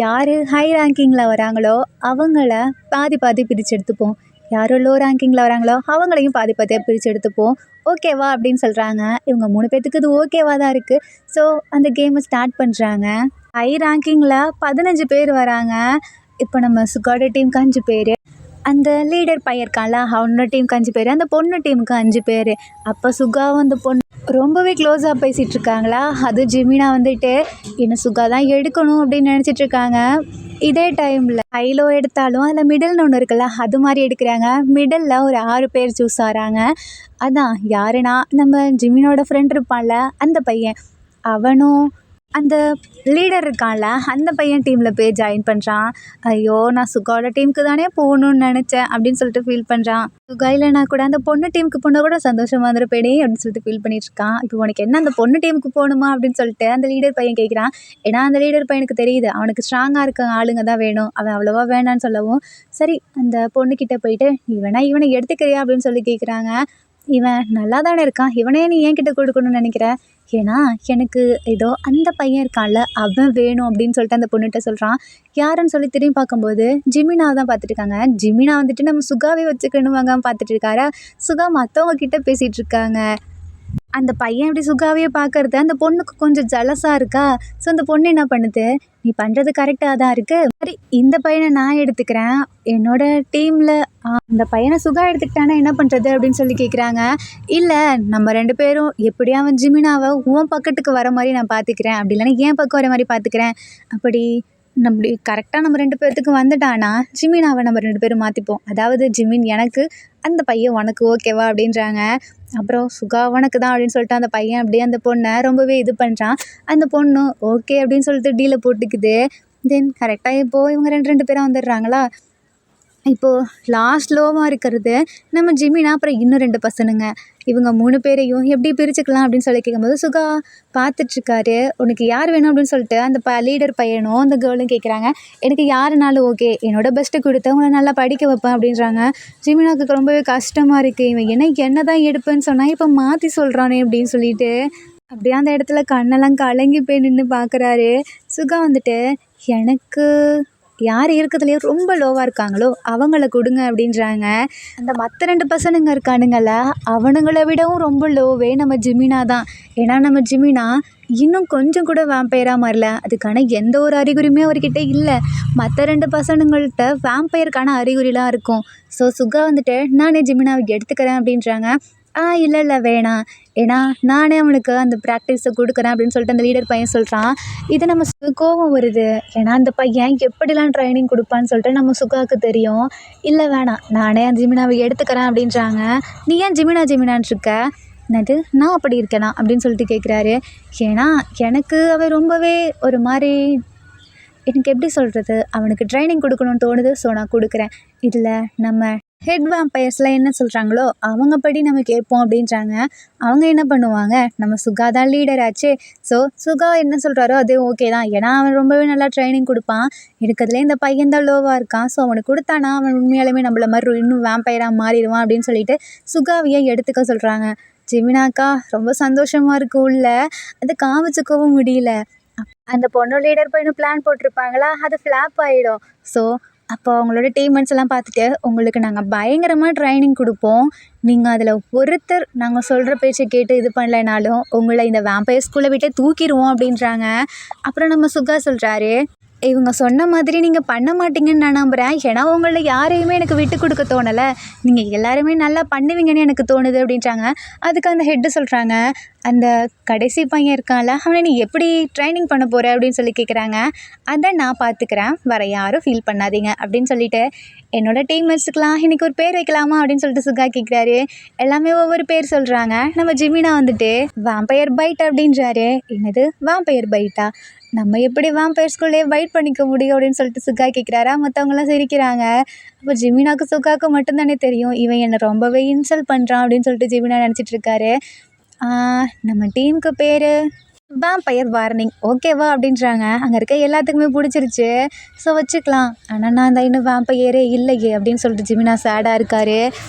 யார் ஹை ரேங்கிங்கில் வராங்களோ அவங்கள பாதி பாதி பிரித்து எடுத்துப்போம். யார் லோ ரேங்கிங்கில் வராங்களோ அவங்களையும் பாதி பாதியாக பிரித்து எடுத்துப்போம். ஓகேவா அப்படின்னு சொல்கிறாங்க. இவங்க 3 பேர்த்துக்கு இது ஓகேவாக தான் இருக்குது. ஸோ அந்த கேமை ஸ்டார்ட் பண்ணுறாங்க. ஹை ரேங்கிங்கில் 15 பேர் வராங்க. இப்போ நம்ம சுகாட டீமுக்கு 5 பேர், அந்த லீடர் பையன் இருக்கான்ல அவனோட டீமுக்கு 5 பேர், அந்த பொண்ணு டீமுக்கு 5 பேர். அப்போ சுகாவும் அந்த பொண்ணு ரொம்பவே க்ளோஸாக பேசிகிட்டு இருக்காங்களா. அதுவும் ஜிமினா வந்துட்டு இன்னும் சுகா தான் எடுக்கணும் அப்படின்னு நினச்சிட்ருக்காங்க. இதே டைமில் ஹைலோ எடுத்தாலும் அதில் மிடில்னு ஒன்று இருக்குல்ல, அது மாதிரி எடுக்கிறாங்க. மிடில் ஒரு 6 பேர் சூஸ் ஆகிறாங்க. அதான் யாருன்னா நம்ம ஜிமினோட ஃப்ரெண்ட் இருப்பான்ல அந்த பையன், அவனும் அந்த லீடர் இருக்கான்ல அந்த பையன் டீமில் போய் ஜாயின் பண்ணுறான். ஐயோ, நான் சுகாவோட டீமுக்கு தானே போகணுன்னு நினச்சேன் அப்படின்னு சொல்லிட்டு ஃபீல் பண்ணுறான். சுகா இல்லைனா கூட அந்த பொண்ணு டீமுக்கு போனால் கூட சந்தோஷமாக வந்துருப்பேனே அப்படின்னு சொல்லிட்டு ஃபீல் பண்ணிட்டுருக்கான். இப்போ உனக்கு என்ன அந்த பொண்ணு டீமுக்கு போகணுமா அப்படின்னு சொல்லிட்டு அந்த லீடர் பையன் கேட்குறான். ஏன்னா அந்த லீடர் பையனுக்கு தெரியுது அவனுக்கு ஸ்ட்ராங்காக இருக்க ஆளுங்க தான் வேணும், அவன் அவ்வளோவா வேணான்னு சொல்லவும் சரி அந்த பொண்ணுக்கிட்ட போயிட்டு நீ வேணா இவனை எடுத்துக்கிறியா அப்படின்னு சொல்லி கேட்குறாங்க. இவன் நல்லா தானே இருக்கான், இவனே நீ என்கிட்ட கொடுக்கணும்னு நினைக்கிற? ஏன்னா எனக்கு ஏதோ அந்த பையன் இருக்கான்ல அவன் வேணும் அப்படின்னு சொல்லிட்டு அந்த பொண்ணுகிட்ட சொல்கிறான். யாருன்னு சொல்லி திரும்பி பார்க்கும்போது ஜிமினாவை தான் பார்த்துட்டு இருக்காங்க. ஜிமினா வந்துட்டு நம்ம சுகாவே வச்சுக்கணுவாங்க பார்த்துட்டு இருக்காரா. சுகா மற்றவங்க கிட்ட பேசிகிட்டு இருக்காங்க. அந்த பையன் இப்படி சுகாவையே பார்க்கறது அந்த பொண்ணுக்கு கொஞ்சம் ஜலஸாக இருக்கா. ஸோ அந்த பொண்ணு என்ன பண்ணுது, நீ பண்ணுறது கரெக்டாக தான் இருக்குது, சரி இந்த பையனை நான் எடுத்துக்கிறேன் என்னோட டீமில். அந்த பையனை சுகா எடுத்துக்கிட்டானா என்ன பண்ணுறது அப்படின்னு சொல்லி கேட்குறாங்க. இல்லை நம்ம 2 பேரும் எப்படியும் அவன் ஜிமினாவை உன் பக்கத்துக்கு வர மாதிரி நான் பார்த்துக்கிறேன், அப்படி இல்லைன்னா என் பக்கம் வர மாதிரி பார்த்துக்கிறேன். அப்படி நம்ம கரெக்டாக நம்ம 2 பேர்த்துக்கு வந்துட்டானா ஜிமினாவை நம்ம 2 பேரும் மாற்றிப்போம். அதாவது ஜிமின் எனக்கு, அந்த பையன் உனக்கு ஓகேவா அப்படின்றாங்க. அப்புறம் சுகா உனக்கு தான் அப்படின்னு சொல்லிட்டு அந்த பையன் அப்படியே அந்த பொண்ணை ரொம்பவே இது பண்ணுறான். அந்த பொண்ணு ஓகே அப்படின்னு சொல்லிட்டு டீலை போட்டுக்குது. தென் கரெக்டாக இப்போது இவங்க 2 பேரும் வந்துடுறாங்களா. இப்போது லாஸ்ட் லோவாக இருக்கிறது நம்ம ஜிமினா, அப்புறம் இன்னும் 2 பசனுங்க. இவங்க 3 பேரையும் எப்படி பிரிச்சுக்கலாம் அப்படின்னு சொல்லி கேட்கும்போது சுகா பார்த்துட்ருக்காரு. உனக்கு யார் வேணும் அப்படின்னு சொல்லிட்டு அந்த லீடர் பையனும் அந்த கேர்ளும் கேட்குறாங்க. எனக்கு யாருனாலும் ஓகே, என்னோட பெஸ்ட்டை கொடுத்து உங்களை நல்லா படிக்க வைப்பேன் அப்படின்றாங்க. ஜிமினாவுக்கு ரொம்பவே கஷ்டமாக இருக்குது. இவன் என்ன தான் எடுப்பேன்னு சொன்னால் இப்போ மாற்றி சொல்கிறானே அப்படின்னு சொல்லிட்டு அப்படியே அந்த இடத்துல கண்ணெல்லாம் கலங்கி போய் நின்று பார்க்குறாரு. சுகா வந்துட்டு எனக்கு யார் இருக்கிறதுலையே ரொம்ப லோவாக இருக்காங்களோ அவங்கள கொடுங்க அப்படின்றாங்க. அந்த மற்ற 2 பசனுங்க இருக்கானுங்கள அவனுங்களை விடவும் ரொம்ப லோவே நம்ம ஜிமினா தான். ஏன்னா நம்ம ஜிமினா இன்னும் கொஞ்சம் கூட வேம்பயராக மாறல. அதுக்கான எந்த ஒரு அறிகுறியுமே அவர்கிட்ட இல்லை. மற்ற 2 பசனுங்கள்கிட்ட வேம்பயருக்கான அறிகுறிலாம் இருக்கும். ஸோ சுகா வந்துட்டு நானே ஜிமினாவை எடுத்துக்கிறேன் அப்படின்றாங்க. இல்லை வேணாம், ஏன்னா நானே அவனுக்கு அந்த ப்ராக்டிஸை கொடுக்குறேன் அப்படின்னு சொல்லிட்டு அந்த லீடர் பையன் சொல்கிறான். இது நம்ம கோவம் வருது. ஏன்னா அந்த பையன் எப்படிலாம் ட்ரைனிங் கொடுப்பான்னு சொல்லிட்டு நம்ம சுகாவுக்கு தெரியும். இல்லை வேணாம், நானே அந்த ஜிமினாவை எடுத்துக்கிறேன் அப்படின்றாங்க. நீ ஏன் ஜிமினான்னு இருக்க? என்னது நான் அப்படி இருக்கேனா அப்படின்னு சொல்லிட்டு கேட்குறாரு. ஏன்னா எனக்கு அவன் ரொம்பவே ஒரு மாதிரி, எனக்கு எப்படி சொல்கிறது, அவனுக்கு ட்ரைனிங் கொடுக்கணும்னு தோணுது. ஸோ நான் கொடுக்குறேன். இதில் நம்ம ஹெட் வேம்பயர்ஸ்லாம் என்ன சொல்கிறாங்களோ அவங்க படி நம்ம கேட்போம் அப்படின்றாங்க. அவங்க என்ன பண்ணுவாங்க, நம்ம சுகா தான் லீடர் ஆச்சே. ஸோ சுகா என்ன சொல்கிறாரோ அதே ஓகே தான். ஏன்னா அவன் ரொம்பவே நல்லா ட்ரைனிங் கொடுப்பான். இருக்கிறதுலே இந்த பையன் தான் லோவாக இருக்கான். ஸோ அவனுக்கு கொடுத்தானா அவன் உண்மையாலுமே நம்மள மாதிரி இன்னும் வேம்பயராக மாறிடுவான் அப்படின்னு சொல்லிட்டு சுகாவையே எடுத்துக்க சொல்கிறாங்க. ஜிமினாக்கா ரொம்ப சந்தோஷமாக இருக்கு உள்ள, அது காமிச்சிக்கவும் முடியல. அந்த பொண்ணு லீடர் பையனும் பிளான் போட்டிருப்பாங்களா, அது ஃப்ளாப் ஆகிடும். ஸோ அப்போ அவங்களோட டீம்மேட்ஸ் எல்லாம் பார்த்துட்டு உங்களுக்கு நாங்கள் பயங்கரமாக ட்ரைனிங் கொடுப்போம், நீங்கள் அதில் ஒருத்தர் நாங்கள் சொல்கிற பேச்சை கேட்டு இது பண்ணலைனாலும் உங்களை இந்த வேம்பயர் ஸ்கூலை விட்டே தூக்கிடுவோம் அப்படின்றாங்க. அப்புறம் நம்ம சுகா சொல்கிறாரு, இவங்க சொன்ன மாதிரி நீங்கள் பண்ண மாட்டீங்கன்னு நான் நம்புகிறேன். ஏன்னா உங்களில் யாரையுமே எனக்கு விட்டு கொடுக்க தோணலை, நீங்கள் எல்லாருமே நல்லா பண்ணுவீங்கன்னு எனக்கு தோணுது அப்படின்றாங்க. அதுக்கு அந்த ஹெட்டு சொல்கிறாங்க, அந்த கடைசி பையன் இருக்கான்ல அவனை நீ எப்படி ட்ரைனிங் பண்ண போகிற அப்படின்னு சொல்லி கேட்குறாங்க. அதை நான் பார்த்துக்கிறேன், வேறு யாரும் ஃபீல் பண்ணாதீங்க அப்படின்னு சொல்லிட்டு என்னோடய டீம்மேட்ஸுக்கெலாம் இன்றைக்கி ஒரு பேர் வைக்கலாமா அப்படின்னு சொல்லிட்டு சுகா கேட்குறாரு. எல்லாமே ஒவ்வொரு பேர் சொல்கிறாங்க. நம்ம ஜிமினா வந்துட்டு வேம்பயர் பைட் அப்படின்றாரு. என்னது வேம்பயர் பைட்டா, நம்ம எப்படி வேம்பயர் ஸ்கூல்லே பைட் பண்ணிக்க முடியும் அப்படின்னு சொல்லிட்டு சுகா கேட்குறாரா. மற்றவங்களாம் சிரிக்கிறாங்க. அப்போ ஜிமினாக்கு சுகாவுக்கு மட்டும்தானே தெரியும் இவன் என்னை ரொம்பவே இன்சல்ட் பண்ணுறான் அப்படின்னு சொல்லிட்டு ஜிமினா நினச்சிட்ருக்காரு. நம்ம டீமுக்கு பேர் வேம்பயர் வார்னிங் ஓகேவா அப்படின்றாங்க. அங்கே இருக்க எல்லாத்துக்குமே பிடிச்சிருச்சு. ஸோ வச்சுக்கலாம். ஆனால் நான் தான் இன்னும் வேம்பயரே இல்லையே அப்படின்னு சொல்லிட்டு ஜிமினா சேடாக இருக்காரு.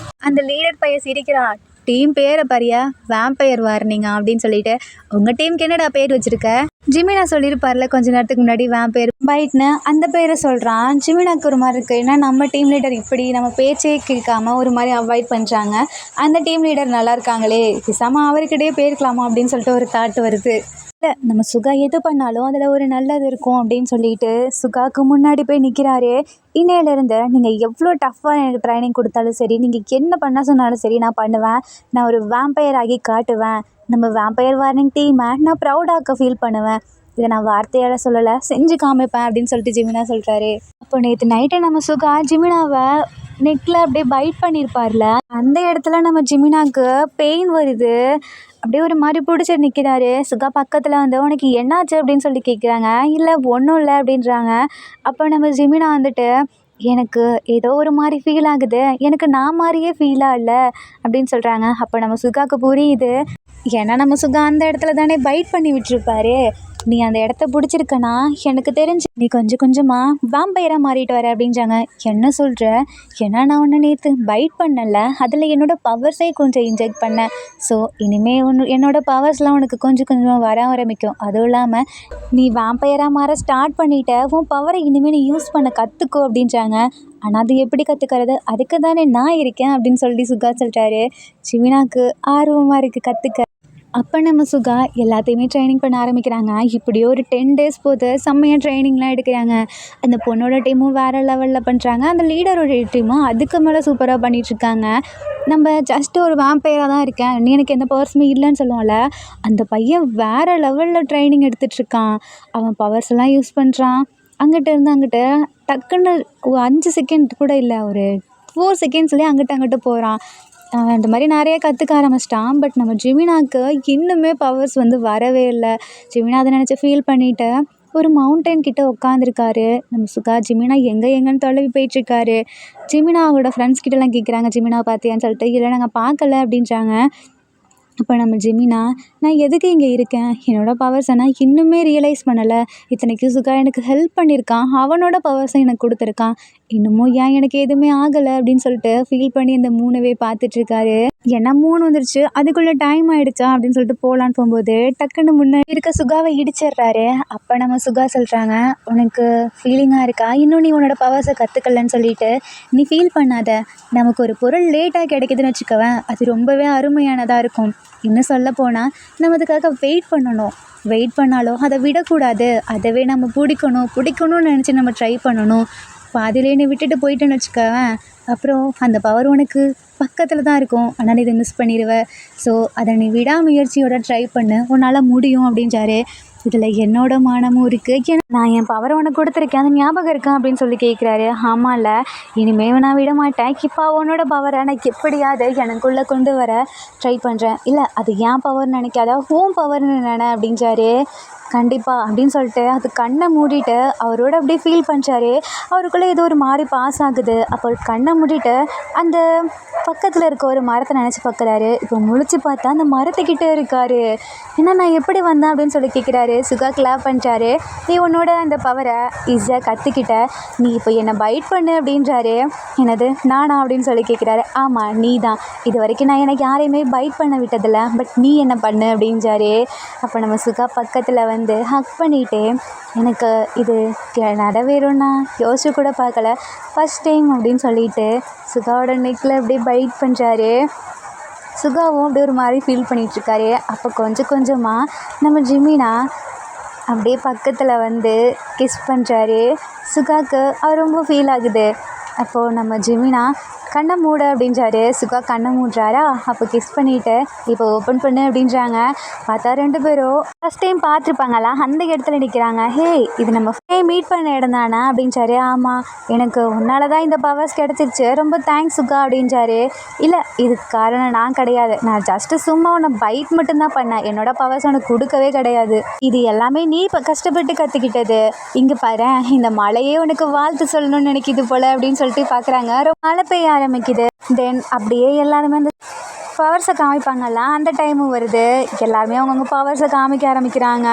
அந்த லீடர் பையன் சிரிக்கிறான். டீம் பேரை பாரியா, வேம்பயர் வார்னிங்கா அப்படின்னு சொல்லிட்டு, உங்கள் டீமுக்கு என்னடா பேர் வச்சுருக்க? ஜிமினா சொல்லியிருப்பார்ல கொஞ்ச நேரத்துக்கு முன்னாடி வேம்பயர் பைட்னு, அந்த பேரை சொல்கிறான். ஜிமினாக்கு ஒரு மாதிரி இருக்குது. ஏன்னா நம்ம டீம் லீடர் இப்படி நம்ம பேச்சே கேட்காம ஒரு மாதிரி அவாய்ட் பண்ணுறாங்க. அந்த டீம் லீடர் நல்லா இருக்காங்களே, பேசாமல் அவர்கிட்டயே போயிருக்கலாமா அப்படின்னு சொல்லிட்டு ஒரு தாட் வருது. இல்லை நம்ம சுகா எது பண்ணாலும் அதில் ஒரு நல்லது இருக்கும் அப்படின்னு சொல்லிட்டு சுகாவுக்கு முன்னாடி போய் நிற்கிறாரு. இன்னையிலேருந்து நீங்கள் எவ்வளோ டஃப்பாக எனக்கு ட்ரைனிங் கொடுத்தாலும் சரி, நீங்கள் என்ன பண்ண சொன்னாலும் சரி நான் பண்ணுவேன். நான் ஒரு வேம்பயர் ஆகி காட்டுவேன். நம்ம வேம்பயர் வார்னிங் டீமை நான் ப்ரௌடாக ஃபீல் பண்ணுவேன். இதை நான் வார்த்தையால் சொல்லலை, செஞ்சு காமிப்பேன் அப்படின்னு சொல்லிட்டு ஜிமினா சொல்கிறாரு. அப்போ நேற்று நைட்டு நம்ம சுகா ஜிமினாவை நெக்கில் அப்படியே பைட் பண்ணியிருப்பார்ல, அந்த இடத்துல நம்ம ஜிமினாவுக்கு பெயின் வருது. அப்படியே ஒரு மாதிரி பிடிச்சிட்டு நிற்கிறாரு. சுகா பக்கத்தில் வந்து உனக்கு என்னாச்சு அப்படின்னு சொல்லி கேட்குறாங்க. இல்லை ஒன்றும் இல்லை அப்படின்றாங்க. அப்போ நம்ம ஜிமினா வந்துட்டு எனக்கு ஏதோ ஒரு மாதிரி ஃபீல் ஆகுது, எனக்கு நான் மாதிரியே ஃபீலாக இல்லை அப்படின்னு சொல்கிறாங்க. அப்போ நம்ம சுகாவுக்கு புரியுது, ஏன்னா நம்ம சுகா அந்த இடத்துல தானே பைட் பண்ணி விட்டுருப்பாரு. நீ அந்த இடத்த பிடிச்சிருக்கனா எனக்கு தெரிஞ்சு நீ கொஞ்சம் கொஞ்சமாக வேம்பயராக மாறிட்டு வர அப்படின்றாங்க. என்ன சொல்கிற? ஏன்னா நான் ஒன்று நேற்று பைட் பண்ணல, அதில் என்னோடய பவர்ஸே கொஞ்சம் இன்ஜெக்ட் பண்ணேன். ஸோ இனிமேல் என்னோடய பவர்ஸ்லாம் உனக்கு கொஞ்சம் கொஞ்சமாக வர ஆரம்பிக்கும். அதுவும் இல்லாமல் நீ வேம்பயராக மாற ஸ்டார்ட் பண்ணிட்ட, உன் பவரை இனிமேல் நீ யூஸ் பண்ண கற்றுக்கோ அப்படின்றாங்க. ஆனால் அது எப்படி கற்றுக்கிறது? அதுக்கு தானே நான் இருக்கேன் அப்படின்னு சொல்லி சுகா சொல்லிட்டாரு. ஜிமினாக்கு ஆர்வமாக இருக்குது கற்றுக்க. அப்போ நம்ம சுகா எல்லாத்தையுமே ட்ரைனிங் பண்ண ஆரம்பிக்கிறாங்க. இப்படியே ஒரு 10 days போது செம்மையாக ட்ரைனிங்லாம் எடுக்கிறாங்க. அந்த பொண்ணோட டீமும் வேறு லெவலில் பண்ணுறாங்க. அந்த லீடரோட டீமும் அதுக்கு மேலே சூப்பராக பண்ணிகிட்ருக்காங்க. நம்ம ஜஸ்ட்டு ஒரு வேம்பயராக தான் இருக்கேன், நீ எனக்கு எந்த பவர்ஸுமே இல்லைன்னு சொல்லுவோம்ல, அந்த பையன் வேறு லெவலில் ட்ரைனிங் எடுத்துகிட்ருக்கான். அவன் பவர்ஸ் எல்லாம் யூஸ் பண்ணுறான். அங்கிட்ட இருந்து அங்கிட்ட டக்குன்னு 5 செகண்ட் கூட இல்லை, ஒரு 4 செகண்ட்ஸ்லேயே அங்கிட்ட போகிறான். இந்த மாதிரி நிறைய கற்றுக்க ஆரம்பிச்சிட்டான். பட் நம்ம ஜிமினாக்கு இன்னுமே பவர்ஸ் வரவே இல்லை. ஜிமினா அதை நினச்சி ஃபீல் பண்ணிவிட்டு ஒரு மவுண்டன் கிட்ட உட்காந்துருக்காரு. நம்ம சுகா ஜிமினா எங்கேன்னு தொலைவி போயிட்டுருக்காரு. ஜிமினாவோட ஃப்ரெண்ட்ஸ் கிட்டலாம் கேட்குறாங்க, ஜிமினா பார்த்தியான்னு சொல்லிட்டு. இல்லை நாங்கள் பார்க்கல அப்படின்றாங்க. அப்போ நம்ம ஜிமினா, நான் எதுக்கு இங்கே இருக்கேன், என்னோடய பவர்ஸை நான் இன்னுமே ரியலைஸ் பண்ணலை. இத்தனைக்கும் சுகா எனக்கு ஹெல்ப் பண்ணியிருக்கான், அவனோட பவர்ஸை எனக்கு கொடுத்துருக்கான், இன்னமும் ஏன் எனக்கு எதுவுமே ஆகலை அப்படின்னு சொல்லிட்டு ஃபீல் பண்ணி இந்த 3வே பார்த்துட்ருக்காரு. ஏன்னா 3 வந்துருச்சு, அதுக்குள்ளே டைம் ஆகிடுச்சா அப்படின்னு சொல்லிட்டு போகலான்னு போகும்போது டக்குன்னு முன்னாடி இருக்க சுகாவை இடிச்சிடுறாரு. அப்போ நம்ம சுகா சொல்கிறாங்க, உனக்கு ஃபீலிங்காக இருக்கா, இன்னும் நீ உன்னோட பவர்ஸை கற்றுக்கலன்னு சொல்லிட்டு நீ ஃபீல் பண்ணாத. நமக்கு ஒரு பொருள் லேட்டாக கிடைக்குதுன்னு வச்சுக்கவேன், அது ரொம்பவே அருமையானதாக இருக்கும். இன்னும் சொல்ல போனால் நம்ம அதுக்காக வெயிட் பண்ணணும். வெயிட் பண்ணாலும் அதை விடக்கூடாது, அதவே நம்ம பிடிக்கணும்னு நினச்சி நம்ம ட்ரை பண்ணணும். பாதியிலே நீ விட்டுட்டு போயிட்டேன்னு வச்சுக்கவேன், அப்புறம் அந்த பவர் உனக்கு பக்கத்தில் தான் இருக்கும், ஆனால் நீ இதை மிஸ் பண்ணிடுவ. ஸோ அதை நீ விடாமுயற்சியோட ட்ரை பண்ணு, உன்னால் முடியும் அப்படின்றாரு. இதில் என்னோட மானமும் இருக்குது. ஏன்னா நான் என் பவரை உனக்கு கொடுத்துருக்கேன், அது ஞாபகம் இருக்கேன் அப்படின்னு சொல்லி கேட்குறாரு. ஆமாம்ல, இனிமேல் நான் விட மாட்டேன், இப்போ உன்னோட பவரை நான் எப்படியாவது எனக்குள்ளே கொண்டு வர ட்ரை பண்ணுறேன். இல்லை அது ஏன் பவர்னு நினைக்காத, ஹோம் பவர்னு நினை அப்படின்றாரு. கண்டிப்பாக அப்படின்னு சொல்லிட்டு அது கண்ணை மூடிட்டு அவரோட அப்படியே ஃபீல் பண்ணுறாரு. அவருக்குள்ளே ஏதோ ஒரு மாதிரி பாஸ் ஆகுது. அப்போ கண்ணை மூடிட்டு அந்த பக்கத்தில் இருக்க ஒரு மரத்தை நினச்சி பார்க்குறாரு. இப்போ முழிச்சு பார்த்தா அந்த மரத்துக்கிட்டே இருக்கார். ஏன்னா நான் எப்படி வந்தேன் அப்படின்னு சொல்லி கேட்குறாரு. சுகா கிளாப் பண்ணிட்டாரு. நீ உன்னோட அந்த பவரை ஈஸியாக கற்றுக்கிட்ட, நீ இப்போ என்னை பைட் பண்ணு அப்படின்றாரு. என்னது நானா அப்படின்னு சொல்லி கேட்குறாரு. ஆமாம் நீ தான், இது வரைக்கும் நான் எனக்கு யாரையுமே பைட் பண்ண விட்டதில்லை, பட் நீ என்ன பண்ணு அப்படின்றாரு. அப்போ நம்ம சுகா பக்கத்தில் ஹக் பண்ணிவிட்டு, எனக்கு இது நிறைவேறும்னா யோசிச்சு கூட பார்க்கல, ஃபஸ்ட் டைம் அப்படின்னு சொல்லிட்டு சுகாவோட நெக்கில் அப்படியே பைட் பண்ணுறாரு. சுகாவும் அப்படியே ஒரு மாதிரி ஃபீல் பண்ணிகிட்ருக்காரு. அப்போ கொஞ்சம் கொஞ்சமாக நம்ம ஜிமினா அப்படியே பக்கத்தில் கிஸ் பண்ணுறாரு. சுகாவுக்கு அவர் ரொம்ப ஃபீல் ஆகுது. அப்போது நம்ம ஜிமினா கண்ணை மூட அப்படின்றாரு. சுகா கண்ணை மூடுறாரா, அப்போ கிஸ் பண்ணிவிட்டு இப்போ ஓப்பன் பண்ணு அப்படின்றாங்க. பார்த்தா 2 பேரும் ஃபஸ்ட் டைம் பார்த்துருப்பாங்களா, அந்த இடத்துல நிற்கிறாங்க. ஹே இது நம்ம மீட் பண்ண இடம் தானே அப்படின்றாரு. ஆமாம், எனக்கு உன்னால தான் இந்த பவர்ஸ் கிடச்சிருச்சு, ரொம்ப தேங்க்ஸ் சுகா அப்படின்றாரு. இல்லை இதுக்கு காரணம் நான் கிடையாது, நான் ஜஸ்ட்டு சும்மா உன்னை பைட் மட்டும்தான் பண்ணேன், என்னோட பவர்ஸ் உனக்கு கொடுக்கவே கிடையாது, இது எல்லாமே நீ இப்போ கஷ்டப்பட்டு கற்றுக்கிட்டது. இங்கே பாரு, இந்த மழையே உனக்கு வாழ்த்து சொல்லணும்னு நினைக்கிது போல் அப்படின்னு சொல்லிட்டு பார்க்குறாங்க. மழை பெய்ய ஆரம்பிக்குது. தென் அப்படியே எல்லாருமே அந்த பவர்ஸை காமிப்பாங்கல்ல, அந்த டைமும் வருது. எல்லாருமே அவங்கவுங்க பவர்ஸை காமிக்க ஆரம்பிக்கிறாங்க.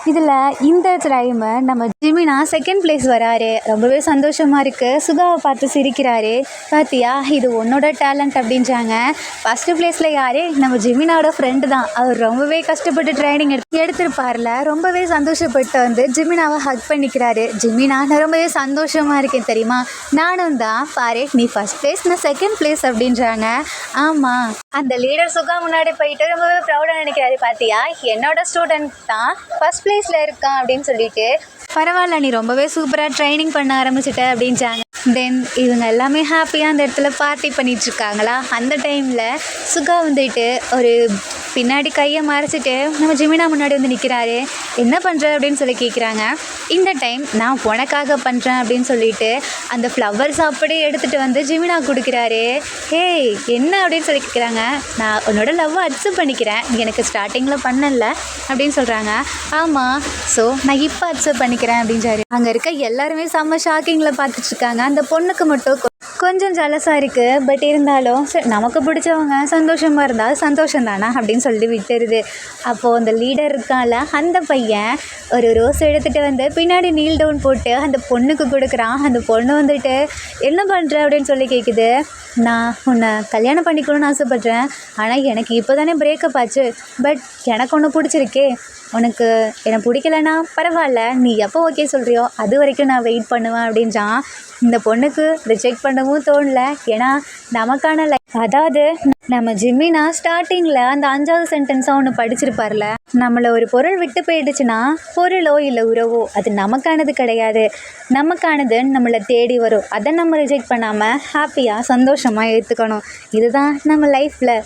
இதில் இந்த டைமு நம்ம ஜிமினா செகண்ட் பிளேஸ் வராரு. ரொம்பவே சந்தோஷமாக இருக்குது. சுகாவை பார்த்து சிரிக்கிறாரு. பார்த்தியா இது உன்னோட டேலண்ட் அப்படின்றாங்க. ஃபஸ்ட்டு பிளேஸில் யார், நம்ம ஜிமினாவோட ஃப்ரெண்டு தான். அவர் ரொம்பவே கஷ்டப்பட்டு ட்ரைனிங் எடுத்திருப்பார்ல. ரொம்பவே சந்தோஷப்பட்டு ஜிமினாவை ஹக் பண்ணிக்கிறாரு. ஜிமினா நான் ரொம்பவே சந்தோஷமாக இருக்கேன் தெரியுமா, நானும் தான், பாரு நீ ஃபஸ்ட் பிளேஸ் நான் செகண்ட் பிளேஸ் அப்படின்றாங்க. ஆமாம், அந்த லீடர் சுகா முன்னாடி போயிட்டு ரொம்பவே ப்ரௌடாக நினைக்கிறாரு. பார்த்தியா என்னோட ஸ்டூடெண்ட் தான் ஃபஸ்ட் பிளேஸில் இருக்கான் அப்படின்னு சொல்லிட்டு. பரவாயில்ல, நீ ரொம்பவே சூப்பராக ட்ரைனிங் பண்ண ஆரம்பிச்சிட்ட அப்படின்றாங்க. தென் இவங்க எல்லாமே ஹாப்பியாக அந்த இடத்துல பார்ட்டி பண்ணிகிட்ருக்காங்களா. அந்த டைமில் சுகா ஒரு பின்னாடி கையை மறைச்சிட்டு நம்ம ஜிமினா முன்னாடி நிற்கிறாரு. என்ன பண்ணுற அப்படின்னு சொல்லி கேட்குறாங்க. இந்த டைம் நான் உனக்காக பண்ணுறேன் அப்படின்னு சொல்லிட்டு அந்த ஃப்ளவர்ஸ் அப்படியே எடுத்துகிட்டு ஜிமினா கொடுக்குறாரு. ஹேய் என்ன அப்படின்னு சொல்லி கேட்குறாங்க. நான் உன்னோட லவ்வை அக்செப்ட் பண்ணிக்கிறேன், நீ எனக்கு ஸ்டார்டிங்கில் பண்ணல அப்படின்னு சொல்கிறாங்க. ஆமாம், ஸோ நான் இப்போ அக்செப்ட் பண்ணிக்கிறேன் அப்படின்றாரு. அங்கே இருக்க எல்லாருமே செம்ம ஷாக்கிங்கில் பார்த்துட்ருக்காங்க. அந்த பொண்ணுக்கு மட்டும் கொஞ்சம் ஜலஸாக இருக்குது. பட் இருந்தாலும் சரி நமக்கு பிடிச்சவங்க சந்தோஷமாக இருந்தால் சந்தோஷம் தானே அப்படின்னு சொல்லிட்டு விட்டுருது. அப்போது அந்த லீடர் இருக்கான்ல அந்த பையன் ஒரு ரோஸ் எடுத்துகிட்டு வந்து பின்னாடி நீல் டவுன் போட்டு அந்த பொண்ணுக்கு கொடுக்குறான். அந்த பொண்ணு வந்துட்டு என்ன பண்ணுற அப்படின்னு சொல்லி கேட்குது. நான் உன்னை கல்யாணம் பண்ணிக்கணும்னு ஆசைப்பட்றேன். ஆனால் எனக்கு இப்போ தானே பிரேக்கப் ஆச்சு. பட் எனக்கு ஒன்று பிடிச்சிருக்கே. உனக்கு என்னை பிடிக்கலன்னா பரவாயில்ல, நீ எப்போ ஓகே சொல்கிறியோ அது வரைக்கும் நான் வெயிட் பண்ணுவேன் அப்படின்றான். இந்த பொண்ணுக்கு ரிஜெக்ட் பண்ணவும் தோணல. ஏன்னா நமக்கான அதாவது நம்ம ஜிம்மினா ஸ்டார்டிங்கில் அந்த 5வது சென்டென்ஸாக ஒன்று படிச்சிருப்பார்ல, நம்மளை ஒரு பொருள் விட்டு போயிடுச்சுன்னா பொருளோ இல்லை உறவோ அது நமக்கானது கிடையாது, நமக்கானது நம்மளை தேடி வரும். அதை நம்ம ரிஜெக்ட் பண்ணாமல் ஹாப்பியாக சந்தோஷமாக ஏற்றுக்கணும். இதுதான் நம்ம லைஃப்பில்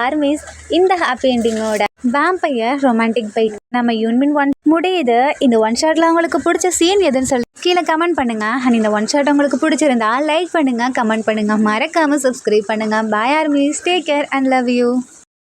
ஆர்மிஸ் இந்த ஹாப்பி என்டிங்கோட வேம்பயர் ரொமான்டிக் பைட் நம்ம யூன்மின் 1 முடியுது. இந்த ஒன் ஷாட்டில் உங்களுக்கு பிடிச்ச சீன் எதுன்னு சொல்லி கீழே கமெண்ட் பண்ணுங்கள். அண்ட் இந்த ஒன் ஷாட் உங்களுக்கு பிடிச்சிருந்தா லைக் பண்ணுங்கள், கமெண்ட் பண்ணுங்கள், மறக்காமல் சப்ஸ்கிரைப் பண்ணுங்கள். Bye armies, take care and love you.